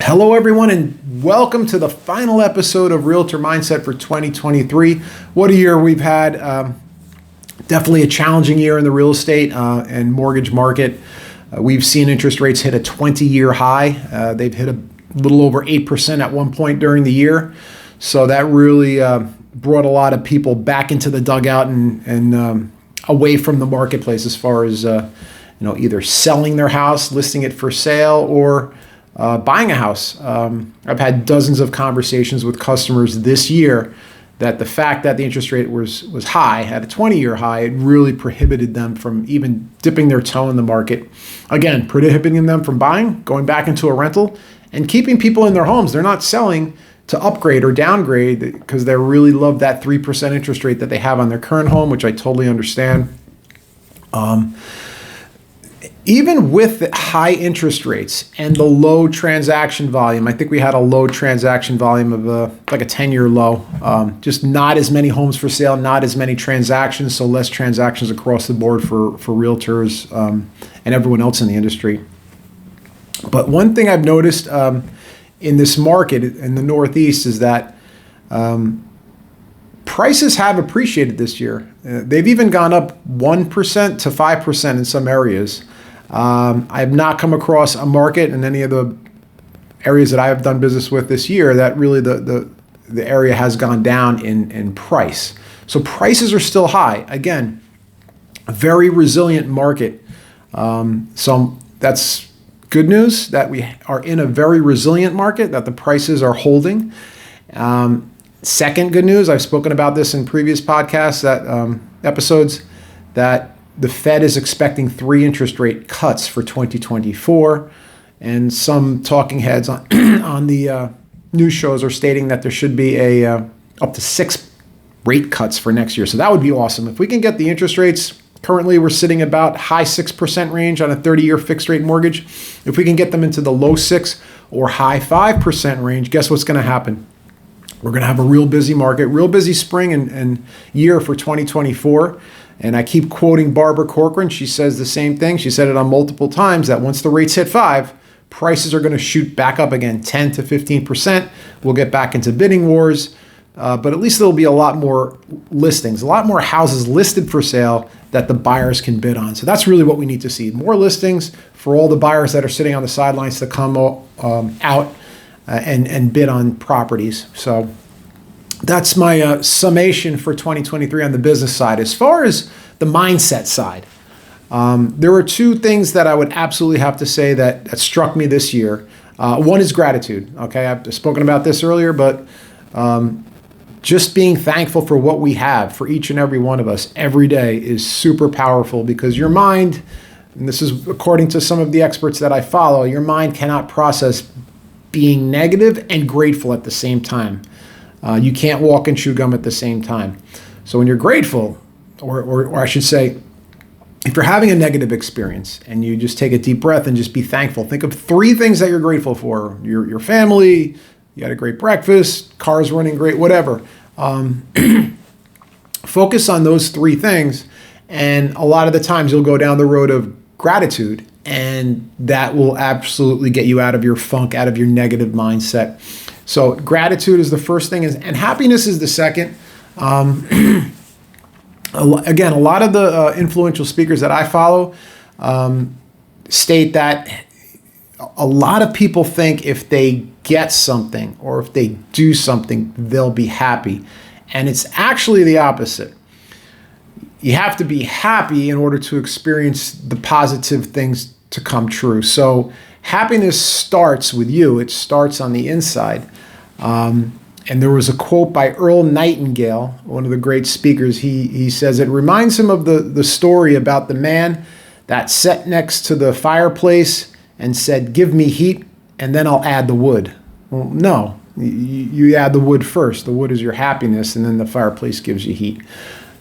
Hello, everyone, and welcome to the final episode of Realtor Mindset for 2023. What a year we've had. Definitely a challenging year in the real estate and mortgage market. We've seen interest rates hit a 20-year high. They've hit a little over 8% at one point during the year. So that really brought a lot of people back into the dugout and away from the marketplace as far as either selling their house, listing it for sale, or buying a house. I've had dozens of conversations with customers this year that the fact that the interest rate was high, at a 20-year high, it really prohibited them from even dipping their toe in the market. Again, prohibiting them from buying, going back into a rental, and keeping people in their homes. They're not selling to upgrade or downgrade because they really love that 3% interest rate that they have on their current home, which I totally understand. Even with the high interest rates and the low transaction volume, I think we had a low transaction volume of like a 10-year low. Just not as many homes for sale, not as many transactions, so less transactions across the board for realtors and everyone else in the industry. But one thing I've noticed in this market in the Northeast is that prices have appreciated this year. They've even gone up 1% to 5% in some areas. I have not come across a market in any of the areas that I have done business with this year that really the area has gone down in price. So prices are still high. Again, a very resilient market. So that's good news that we are in a very resilient market, that the prices are holding. Second good news, I've spoken about this in previous podcasts, episodes, that the Fed is expecting 3 interest rate cuts for 2024, and some talking heads on the news shows are stating that there should be up to 6 rate cuts for next year. So that would be awesome. If we can get the interest rates, currently we're sitting about high 6% range on a 30-year fixed rate mortgage. If we can get them into the low 6 or high 5% range, guess what's going to happen? We're going to have a real busy market, real busy spring and year for 2024. And I keep quoting Barbara Corcoran. She says the same thing. She said it on multiple times that once the rates hit 5, prices are going to shoot back up again, 10 to 15%. We'll get back into bidding wars, but at least there'll be a lot more listings, a lot more houses listed for sale that the buyers can bid on. So that's really what we need to see. More listings for all the buyers that are sitting on the sidelines to come out and bid on properties. So that's my summation for 2023 on the business side. As far as the mindset side, there are 2 things that I would absolutely have to say that struck me this year. One is gratitude. Okay, I've spoken about this earlier, but just being thankful for what we have for each and every one of us every day is super powerful, because your mind, and this is according to some of the experts that I follow, your mind cannot process being negative and grateful at the same time. You can't walk and chew gum at the same time. So when you're grateful, or I should say, if you're having a negative experience and you just take a deep breath and just be thankful, think of 3 things that you're grateful for. Your family, you had a great breakfast, car's running great, whatever. Focus on those 3 things, and a lot of the times you'll go down the road of gratitude, and that will absolutely get you out of your funk, out of your negative mindset. So gratitude is the first thing, and happiness is the second. Again, a lot of the influential speakers that I follow state that a lot of people think if they get something or if they do something, they'll be happy. And it's actually the opposite. You have to be happy in order to experience the positive things to come true. So happiness starts with you. It starts on the inside. And there was a quote by Earl Nightingale, one of the great speakers. He says it reminds him of the story about the man that sat next to the fireplace and said, "Give me heat, and then I'll add the wood." Well, no, you add the wood first. The wood is your happiness, and then the fireplace gives you heat.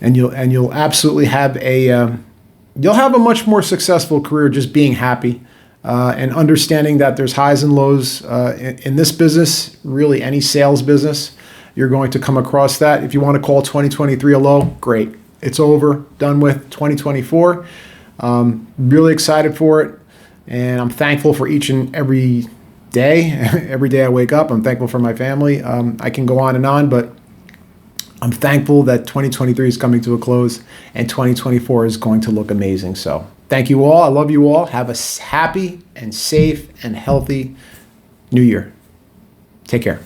And you'll absolutely have you'll have a much more successful career just being happy. And understanding that there's highs and lows in this business, really any sales business, you're going to come across that. If you want to call 2023 a low, great. It's over, done with. 2024, really excited for it. And I'm thankful for each and every day. Every day I wake up, I'm thankful for my family. I can go on and on, but I'm thankful that 2023 is coming to a close and 2024 is going to look amazing. So thank you all. I love you all. Have a happy and safe and healthy new year. Take care.